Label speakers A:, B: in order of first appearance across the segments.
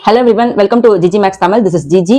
A: Hello everyone, welcome to GG Max Tamil. This is GG.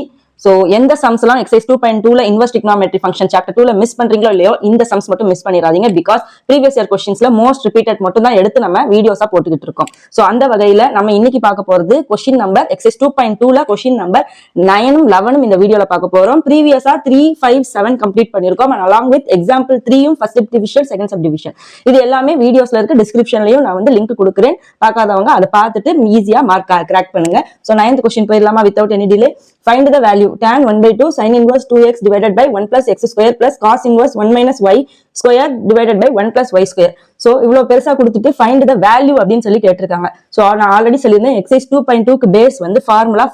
A: So எந்த sums எல்லாம் exercise 2.2ல inverse trigonometry function chapter 2ல miss பண்றீங்களோ இல்லையோ இந்த சம்ஸ் மட்டும் மிஸ் பண்ணிடாதீங்க. பிகாஸ் ப்ரீவியஸ் இயர் கொஸ்டின்ஸ்ல மோஸ்ட் ரிப்பீட்டட் மட்டும் தான் எடுத்து நம்ம வீடியோஸா போட்டுக்கிட்டு இருக்கோம். சோ அந்த வகையில நம்ம இன்னைக்கு பார்க்க போறது கொஸ்டின் நம்பர் எக்ஸைஸ் 2.2ல கொஸ்டின் நம்பர் 9 11 இந்த வீடியோல பார்க்க போறோம். ப்ரீவியஸா 3 5 7 கம்ப்ளீட் பண்ணிருக்கோம். அண்ட் அலாங் வித் எக்ஸாம்பிள் 3யும் first subdivision second subdivision இது எல்லாமே வீடியோஸ்ல இருக்கு. டிஸ்கிரிப்ஷன்லயும் நான் வந்து லிங்க் கொடுக்குறேன். பார்க்காதவங்க அதை பார்த்துட்டு ஈஸியா மார்க் கிராக் பண்ணுங்க. சோ 9th கொஸ்டின் போயிடலாமா? Without any delay. Find the value tan 1/2 sin inverse 2x divided by 1 plus x square plus cos inverse 1 minus y square divided by 1 plus y square. So இவ்வளவு பெருசா கொடுத்துட்டு find the value அப்படின்னு சொல்லி கேட்டிருக்காங்க. So நான் already சொல்லியிருந்தேன் exercise 2.2க்கு base வந்து formula.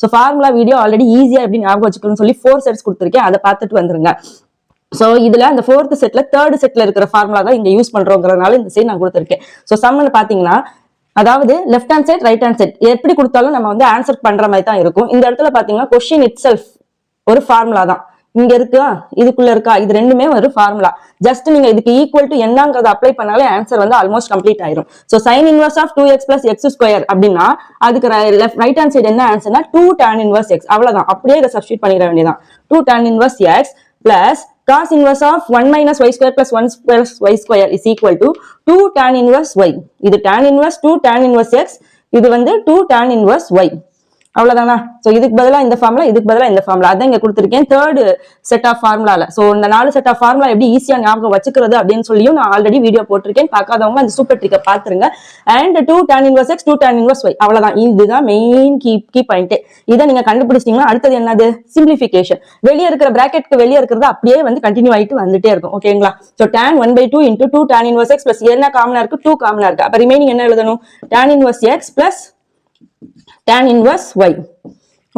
A: So formula video already ஈஸியா எப்படி ஞாபகம் வச்சுக்கணும்னு சொல்லி 4 செட்ஸ் கொடுத்துருக்கேன். அதை பார்த்துட்டு வந்துருங்க. சோ இதுல அந்த 4th செட்ல 3rd செட்ல இருக்கிற ஃபார்முலா தான் இங்க யூஸ் பண்றோங்கிறதுனால இந்த சைடு நான் கொடுத்துருக்கேன். சோ சம்னு பாத்தீங்கன்னா அதாவது left hand side right hand side எப்படி கொடுத்தாலும் நம்ம வந்து ஆன்சர் பண்ற மாதிரி தான் இருக்கும். இந்த இடத்துல பாத்தீங்கன்னா கொஸ்டின் இட் செல்ஃப் ஒரு ஃபார்முலா தான். இங்க இருக்கா இதுக்குள்ள இருக்கா இது ரெண்டுமே ஒரு ஃபார்முலா. ஜஸ்ட் நீங்க இதுக்கு ஈக்குவல் டு என்னங்கறத அப்ளை பண்ணாலே ஆன்சர் வந்து ஆல்மோஸ்ட் கம்ப்ளீட் ஆயிரும். So sin inverse of 2x plus x square அப்படின்னா அதுக்கு ரைட் ஹேண்ட் சைடு என்ன ஆன்சர்னா 2 tan inverse x அவ்வளவுதான். அப்படியே இதை சப்ஸ்டிட்யூட் பண்ணிட வேண்டியதான். 2 tan inverse x plus cos inverse of 1 minus y square plus 1 plus y square is equal to 2 tan inverse y. இது tan inverse 2 tan inverse x, இது வந்து 2 tan inverse y. அவ்வளவுதானா? So இதுக்கு பதிலா இந்த ஃபார்முலா, இதுக்கு பதிலா இந்த ஃபார்முலா அதான் இங்க கொடுத்திருக்கேன். 3rd set of ஃபார்முலால. சோ இந்த 4 செட் ஆஃப் ஃபார்முலா எப்படி ஈஸியா ஞாபகம் வச்சுக்கிறது அப்படின்னு சொல்லியும் நான் ஆல்ரெடி வீடியோ போட்டிருக்கேன். பார்க்காதவங்க அந்த சூப்பர் ட்ரிக்கை பாத்துருங்க. And 2 tan inverse x 2 tan inverse y அவ்வளவுதான். இதுதான் மெயின் கீ பாயிண்ட். இதை நீங்க கண்டுபிடிச்சிட்டீங்கன்னா அடுத்தது என்னது? சிம்பிளிஃபிகேஷன். வெளியே இருக்கிற பிராக்கெட்க்கு வெளியே இருக்கிறது அப்படியே வந்து கண்டினியூ ஆயிட்டு வந்துட்டே இருக்கும். ஓகேங்களா? So tan 1/2 into 2 tan inverse x plus என்ன காமனா இருக்கு? 2 காமனா இருக்கு. அப்ப ரிமைனிங் என்ன எழுதணும்? tan inverse x plus tan inverse y.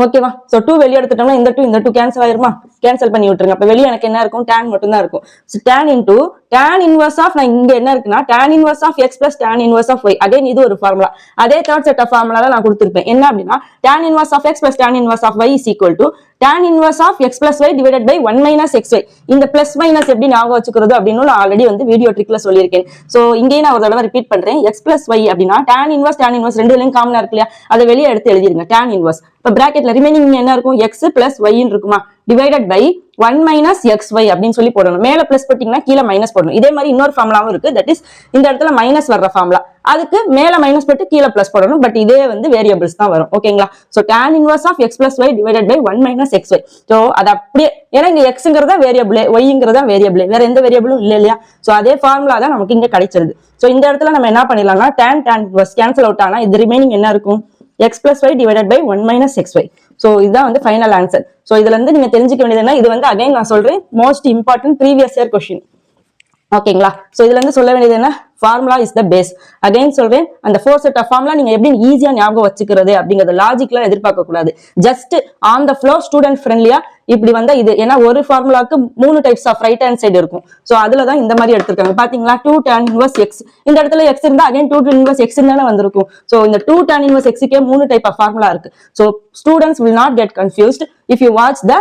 A: ஓகேவா? சோ 2 வெளிய எடுத்துட்டோம்னா இந்த 2 கேன்சல் ஆயிருமா? கேன்சல் பண்ணி விட்டுருங்க. அப்ப வெளிய எனக்கு என்ன இருக்கும்? tan மட்டும் தான் இருக்கும். So tan into tan inverse of நான் இங்க என்ன இருக்குன்னா tan inverse of x plus tan inverse of y. Again இது ஒரு ஃபார்முலா. அதே third set of formula நான் கொடுத்திருப்பேன். என்ன அப்படினா tan inverse of x plus tan inverse of y is equal to tan inverse of x plus y divided by 1 minus xy. இந்த plus minus எப்படி ஞாபகம் வச்சுக்கிறது அப்படின்னு நான் ஆல்ரெடி வந்து வீடியோ ட்ரிக்ல சொல்லியிருக்கேன். சோ இங்கேயே நான் ஒரு தடவை ரிப்பீட் பண்றேன். x plus y அப்படினா tan inverse ரெண்டுலயும் காமனா இருக்கு இல்லையா? அதை வெளியே எடுத்து எழுதிருங்க. tan inverse. இப்ப பிராக்கெட்ல ரிமைனிங் என்ன இருக்கும்? x plus y ன்னு இருக்குமா? டிவைடட் பை 1 minus xy அப்படின்னு சொல்லி போடணும். மேல பிளஸ் போட்டீங்கன்னா கீழே மைனஸ் போடணும். இதே மாதிரி இன்னொரு ஃபார்முலாவும் இருக்கு. தட் இஸ் இந்த இடத்துல மைனஸ் வர்ற ஃபார்முலா. அதுக்கு மேல மைனஸ் போட்டு கீழே பிளஸ் போடணும். பட் இதே வந்து வேரியபிள்ஸ் தான் வரும். ஓகேங்களா? So tan inverse of x plus y divided by 1 minus xy. So அது அப்படியே ஏன்னா இங்க xங்கிறதா வேரியபிள், yங்கிறதா வேரியபிள், வேற எந்த வேரியபிளும் இல்ல இல்லையா? சோ அதே ஃபார்முலா தான் நமக்கு இங்க கிடைச்சிருது. சோ இந்த இடத்துல நம்ம என்ன பண்ணிடலாம்னா tan inverse கேன்சல் அவுட் ஆனா இது ரிமைனிங் என்ன இருக்கும்? x plus y divided by 1 minus xy. So இதுதான் வந்து ஃபைனல் ஆன்சர். சோ இதுல இருந்து நீங்க தெரிஞ்சுக்க வேண்டியது என்ன? இது வந்து அகைன் நான் சொல்றேன் most important previous year question. ஓகேங்களா? சோ இதுல இருந்து சொல்ல வேண்டியது என்ன? Formula is the base. Again சொல்றேன் அந்த 4 செட் ஆஃப் ஃபார்முலா நீங்க எப்படி ஈஸியா ஞாபகம் வச்சுக்கிறது அப்படிங்கறது லாஜிக்ல எதிர்பார்க்க கூடாது. Just on the flow student ஃப்ரெண்ட்லியா இப்படி வந்தா இது ஏன்னா ஒரு ஃபார்முலாக்கு 3 types of right hand side இருக்கும். சோ அதுலதான் இந்த மாதிரி எடுத்திருக்காங்க. பாத்தீங்களா? 2 tan inverse x. இந்த இடத்துல x இருந்தா அகைன் 2 tan inverse x தானே வந்திருக்கும். சோ இந்த 2 tan inverse x க்கே 3 டைப் ஆஃப் ஃபார்முலா இருக்கு. So students will not get confused if you watch the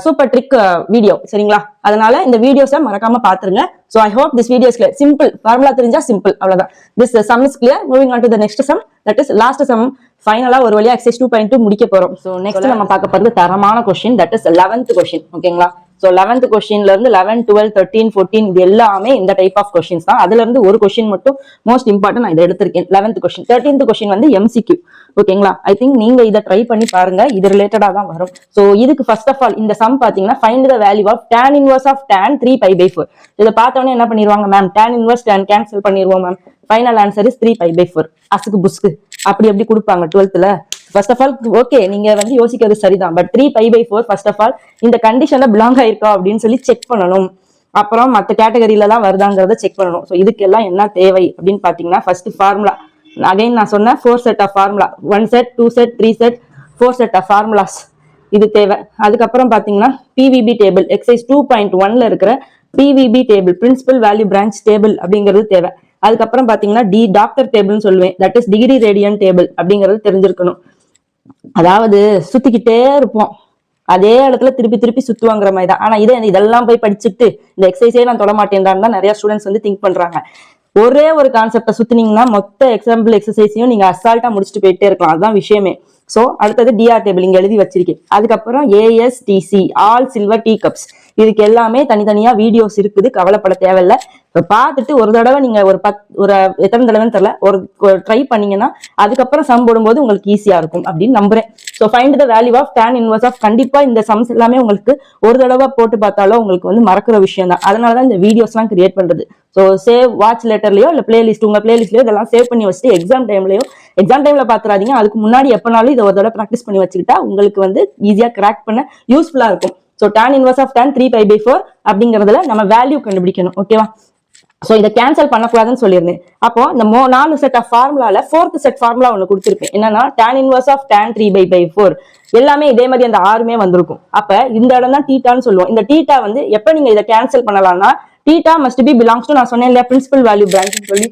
A: super trick video. சரிங்களா? அதனால இந்த வீடியோஸை மறக்காம பாத்துருங்க. So I hope this video is clear. Simple formula தெரிஞ்சா simple அவ்வளவுதான். This sum is clear. Moving on to the next sum, that is last sum. ஃபைனலா ஒரு வழியா exercise 2.2 முடிக்க போறோம். So next நம்ம பார்க்க போறது தரமான question, that is 11th question. ஓகேங்களா? So 11th கொஸ்டின்ல இருந்து 11 12 13 14 இது எல்லாமே இந்த டைப் ஆஃப் கொஸ்டின்ஸ் தான். அதுல இருந்து ஒரு கொஸ்டின் மட்டும் மோஸ்ட் இம்பார்ட்டன்ட் நான் இதை எடுத்திருக்கேன். 11th question. 13th கொஸ்டின் வந்து MCQ. ஓகேங்களா? ஐ திங்க் நீங்க இதை ட்ரை பண்ணி பாருங்க. இது ரிலேட்டடா தான் வரும். சோ இதுக்கு ஃபர்ஸ்ட் ஆஃப் ஆல் இந்த சம் பாத்தீங்கன்னா find the value of tan inverse of tan 3π/4. இதை பார்த்தோன்னே என்ன பண்ணிடுவாங்க ma'am? tan inverse tan cancel பண்ணிடுவோம் மேம். Final answer is 3π/4. அசுக்கு புஸ்கு அப்படி கொடுப்பாங்க 12th. First of all okay நீங்க வந்து யோசிக்கிறது சரிதான். பட் 3π/4 ஃபர்ஸ்ட் ஆஃப் ஆல் இந்த கண்டிஷன்ல பிலாங் ஆயிருக்கா அப்படின்னு சொல்லி செக் பண்ணணும். அப்புறம் மற்ற கேட்டகரியில தான் வருதாங்கிறத செக் பண்ணணும். ஸோ இதுக்கெல்லாம் என்ன தேவை அப்படின்னு பாத்தீங்கன்னா ஃபர்ஸ்ட் ஃபார்முலா. அகைன் நான் சொன்ன 4 set of formula. 1 set 2 set 3 set 4 set of formulas இது தேவை. அதுக்கப்புறம் பாத்தீங்கன்னா PVB டேபிள் எக்ஸைஸ் 2.1ல இருக்கிற PVB table principal value branch table அப்படிங்கிறது தேவை. அதுக்கப்புறம் பாத்தீங்கன்னா டாக்டர் டேபிள்னு சொல்லுவேன். That is degree radian table அப்படிங்கிறது தெரிஞ்சிருக்கணும். அதாவது சுத்திக்கிட்டே இருப்போம், அதே இடத்துல திருப்பி திருப்பி சுத்துவாங்கிற மாதிரி தான். ஆனா இதெல்லாம் போய் படிச்சுட்டு இந்த எக்ஸசைஸே நான் தொட மாட்டேன்டான்னு தான் நிறைய ஸ்டூடெண்ட்ஸ் வந்து திங்க் பண்றாங்க. ஒரே ஒரு கான்செப்டை சுத்தினீங்கன்னா மொத்த எக்ஸாம்பிள் எக்ஸசைஸையும் நீங்க அசால்ட்டா முடிச்சுட்டு போயிட்டே இருக்கலாம். அதுதான் விஷயமே. சோ அடுத்தது டிஆர் டேபிள் இங்க எழுதி வச்சிருக்கேன். அதுக்கப்புறம் ASTC all silver tea cups, இதுக்கு எல்லாமே தனித்தனியா வீடியோஸ் இருக்குது, கவலைப்பட தேவையில்லை. இப்ப பார்த்துட்டு ஒரு தடவை நீங்க ஒரு எத்தனை தடவைன்னு தெரியல, ஒரு ட்ரை பண்ணீங்கன்னா அதுக்கப்புறம் சம் போடும்போது உங்களுக்கு ஈஸியா இருக்கும் அப்படின்னு நம்புறேன். So find the value of tan inverse of, கண்டிப்பா இந்த சம்ஸ் எல்லாமே உங்களுக்கு ஒரு தடவை போட்டு பார்த்தாலும் உங்களுக்கு வந்து மறக்கிற விஷயம் தான். அதனாலதான் இந்த வீடியோஸ் எல்லாம் கிரியேட் பண்றது. ஸோ சேவ் வாட்ச் லெட்டர்லயோ இல்ல பிளேலிஸ்ட், உங்க பிளேலிஸ்ட்லயோ இதெல்லாம் சேவ் பண்ணி வச்சுட்டு எக்ஸாம் டைம்ல பாத்துறாதீங்க. அதுக்கு முன்னாடி எப்பனாலும் இதை ஒரு தடவை ப்ராக்டிஸ் பண்ணி வச்சுக்கிட்டா உங்களுக்கு வந்து ஈஸியா கிராக் பண்ண யூஸ்ஃபுல்லா இருக்கும். So tan inverse of tan 3π/4 அப்படிங்கறதுல நம்ம வேல்யூ கண்டுபிடிக்கணும். ஓகேவா? சோ இதை கேன்சல் பண்ணக்கூடாதுன்னு சொல்லியிருந்தேன். அப்போ இந்த 4 செட் ஆஃப் ஃபார்முலால 4th செட் ஃபார்முலா ஒண்ணு கொடுத்திருப்பேன். என்னன்னா tan இன்வர்ஸ் ஆஃப் tan 3π/4 எல்லாமே இதே மாதிரி அந்த 6மே வந்திருக்கும். அப்ப இந்த இடம் தான் தீட்டான்னு சொல்லுவோம். இந்த தீட்டா வந்து எப்ப நீங்க இதை கேன்சல் பண்ணலாம்னா theta must be belongs to, நான் சொன்னேன் இல்லையா, பிரின்சிபல் வேல்யூ பிரான்ச் சொல்லி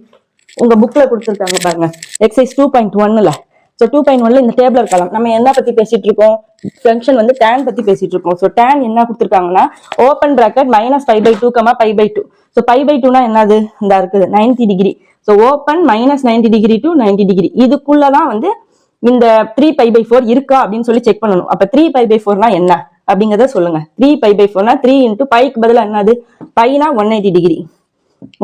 A: உங்க புக்ல கொடுத்துருக்காங்க பாருங்க, எக்ஸைஸ் 2.1ல. ஸோ 2.1ல இந்த டேபிள் இருக்கலாம். நம்ம என்ன பத்தி பேசிட்டு இருக்கோம்? ஃபங்க்ஷன் வந்து tan பத்தி பேசிட்டு இருக்கோம். ஸோ tan என்ன கொடுத்துருக்காங்கன்னா ஓப்பன் பிராக்கெட் -π/2, π/2. ஸோ π/2னா என்னது? இந்த இருக்குது 90 degree. So open -90 degree to 90 degree, இதுக்குள்ளதான் வந்து இந்த 3π/4 இருக்கா அப்படின்னு சொல்லி செக் பண்ணணும். அப்ப 3π/4னா என்ன அப்படிங்கறத சொல்லுங்க. 3π/4னா 3 இன்டூ பைக்கு பதிலா என்னது? பைனா 180 டிகிரி.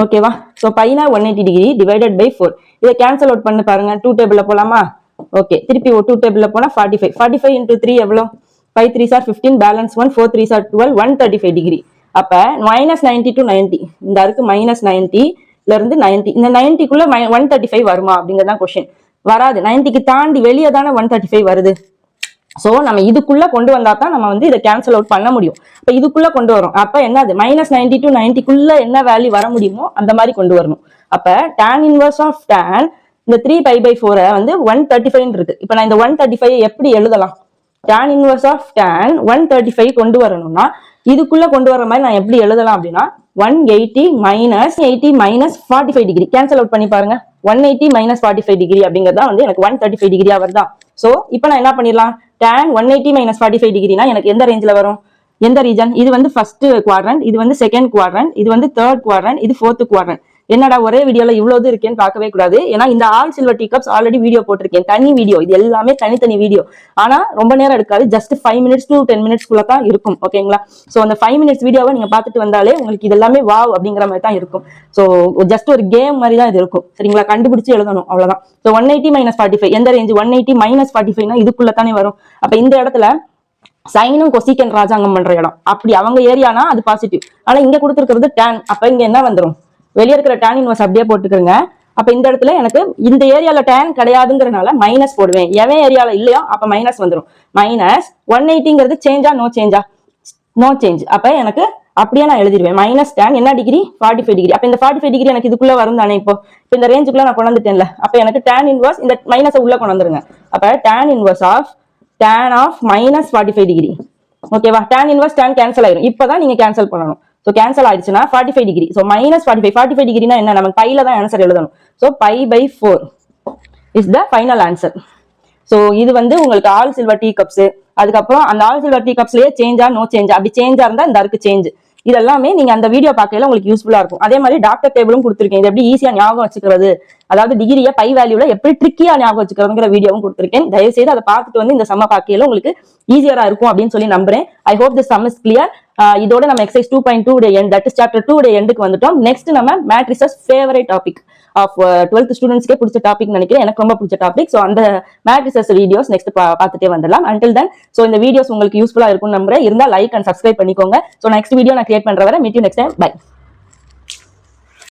A: ஓகேவா? ஸோ பைனா 180 டிகிரி டிவைடட் பை 4. இதை கேன்சல் அவுட் பண்ணி பாருங்க. 2 டேபிள்ல போலாமா? ஓகே, திருப்பி 2 டேபிள்ல போனா 45. 45 இன்டூ 3 எவ்வளோ? 5 3s are 15, balance 1, 4 3s are 12, 135 degree. அப்ப -90 டு 90, இந்த இருக்கு -90 ல இருந்து 90, இந்த 90க்குள்ள 135 வருமா அப்படிங்கறதான் கொஸ்டின். வராது. 90க்கு தாண்டி வெளியே தானே 135 வருது. சோ நம்ம இதுக்குள்ள கொண்டு வந்தா தான் நம்ம வந்து இதை கேன்சல் அவுட் பண்ண முடியும். அப்ப இதுக்குள்ள கொண்டு வரும். அப்ப என்னது? -90 டு 90க்குள்ள என்ன வேல்யூ வர முடியுமோ அந்த மாதிரி கொண்டு வரணும். அப்ப tan இன்வர்ஸ் ஆஃப் tan இந்த 3π/4 வந்து 135 இருக்கு. இப்ப நான் இந்த 135 எப்படி எழுதலாம்? tan இன்வர்ஸ் ஆஃப் tan 135 கொண்டு வரணும்னா இதுக்குள்ள கொண்டு வர மாதிரி நான் எப்படி எழுதலாம் அப்படின்னா 180 - 45 டிகிரி கேன்சல் அவுட் பண்ணி பாருங்க. 180 - 45 டிகிரி அப்படிங்கறதா வந்து எனக்கு 135 டிகிரியா வருதா? சோ இப்போ நான் என்ன பண்ணிடலாம்? tan 180 - 45 டிகிரினா எனக்கு எந்த ரேஞ்சில வரும்? எந்த ரீஜன்? இது வந்து ஃபர்ஸ்ட் குவாட்ரண்ட், இது வந்து செகண்ட் குவாட்ரண்ட், இது வந்து தேர்ட் குவாட்ரண்ட், இது ஃபோர்த் குவாட்ரண்ட். என்னடா ஒரே வீடியோல இவ்வளவு இருக்கேன்னு பார்க்கவே கூடாது. ஏன்னா இந்த all silver tea cups already video போட்டிருக்கேன், தனி வீடியோ. இது எல்லாமே தனித்தனி வீடியோ. ஆனா ரொம்ப நேரம் எடுக்காது, ஜஸ்ட் 5 minutes to 10 minutes தான் இருக்கும். ஓகேங்களா? சோ அந்த 5 minutes வீடியோவை நீங்க பார்த்துட்டு வந்தாலே உங்களுக்கு இது எல்லாமே வாவ் அப்படிங்கிற மாதிரி தான் இருக்கும். சோ ஜஸ்ட் ஒரு கேம் மாதிரி தான் இது இருக்கும். சரிங்களா? கண்டுபிடிச்சு எழுதணும், அவ்வளவுதான். சோ 180 - 45 எந்த ரேஞ்ச்? 180 - 45னா இதுக்குள்ள தானே வரும். அப்ப இந்த இடத்துல சைனும் கொசிகன் ராஜாங்கம் பண்ற இடம். அப்படி அவங்க ஏரியானா அது பாசிட்டிவ். ஆனா இங்க கொடுத்துருக்கிறது tan. அப்ப இங்க என்ன வந்துடும்? வெளியே இருக்கிற tan இன்வர்ஸ் அப்படியே போட்டுக்கிறங்க. அப்ப இந்த இடத்துல எனக்கு இந்த ஏரியால tan கிடையாதுங்கிறனால மைனஸ் போடுவேன். எவன் ஏரியால இல்லையோ அப்ப மைனஸ் வந்துடும். -180ங்கிறது சேஞ்சா நோ சேஞ்சா? No change. அப்ப எனக்கு அப்படியே நான் எழுதிடுவேன். -tan என்ன டிகிரி? 45 டிகிரி. அப்ப இந்த 45 டிகிரி எனக்கு இதுக்குள்ள வரும் தானே? இப்போ இந்த ரேஞ்சுக்குள்ள நான் கொண்டு வந்துட்டேன்ல. அப்ப எனக்கு tan இன்வர்ஸ் இந்த மைனஸை உள்ள கொண்டு வந்துருங்க. அப்ப tan inverse of tan of -45 டிகிரி. ஓகேவா? tan இன்வர்ஸ் tan கேன்சல் ஆயிரும். இப்பதான் நீங்க கேன்சல் பண்ணணும். சோ கேன்சல் ஆயிடுச்சுன்னா 45 டிகிரி. சோ -45 டிகிரினா என்ன? நம்ம பைல தான் ஆன்சர் எழுதணும். So π/4 is the final answer. So இது வந்து உங்களுக்கு ஆல் சில்வர் டீ கப்ஸ். அதுக்கப்புறம் அந்த ஆல் சில்வர் டீ கப்ஸ்லயே சேஞ்சா நோ சேஞ்சா? அப்படி சேஞ்சா இருந்தா இந்த இருக்கு சேஞ்ச். இதெல்லாமே நீங்க அந்த வீடியோ பார்க்கல உங்களுக்கு யூஸ்ஃபுல்லா இருக்கும். அதே மாதிரி டாக்டர் டேபிளும் கொடுத்துருக்கேன். இது எப்படி ஈஸியா ஞாபகம் வச்சுக்கிறது, அதாவது டிகிரியை பை வேல்யூல எப்படி ட்ரிக்கியா ஞாபகம் வச்சுக்கிறதுங்கிற வீடியோவும் கொடுத்துருக்கேன். தயவு செய்து அதை பார்த்துட்டு வந்து இந்த சம்ம பார்க்கல உங்களுக்கு ஈஸியரா இருக்கும் அப்படின்னு சொல்லி நம்புறேன். I hope the some is clear. இதோட நம்ம எக்ஸசைஸ் 2.2 உடைய எண்ட், தட் இஸ் சாப்டர் 2 உடைய எண்டுக்கு வந்துட்டோம். நெக்ஸ்ட் நம்ம matrices favourite topic of 12th ஸ்டூடெண்ட்ஸ்க்கே பிடிச்ச டாபிக் நினைக்கிறேன். எனக்கு ரொம்ப பிடிச்ச டாபிக். ஸோ அந்த மேட்ரிசஸ் வீடியோஸ் நெக்ஸ்ட் பார்த்துட்டே வந்துடலாம். அன்டில் தென் ஸோ இந்த வீடியோஸ் உங்களுக்கு யூஸ்ஃபுல்லா இருக்கும் நம்புறேன். இருந்தா லைக் அண்ட் சப்ஸ்கிரைப் பண்ணிக்கோங்க. ஸோ நெக்ஸ்ட் வீடியோ நான் கிரியேட் பண்ற வரை meet you next time. By.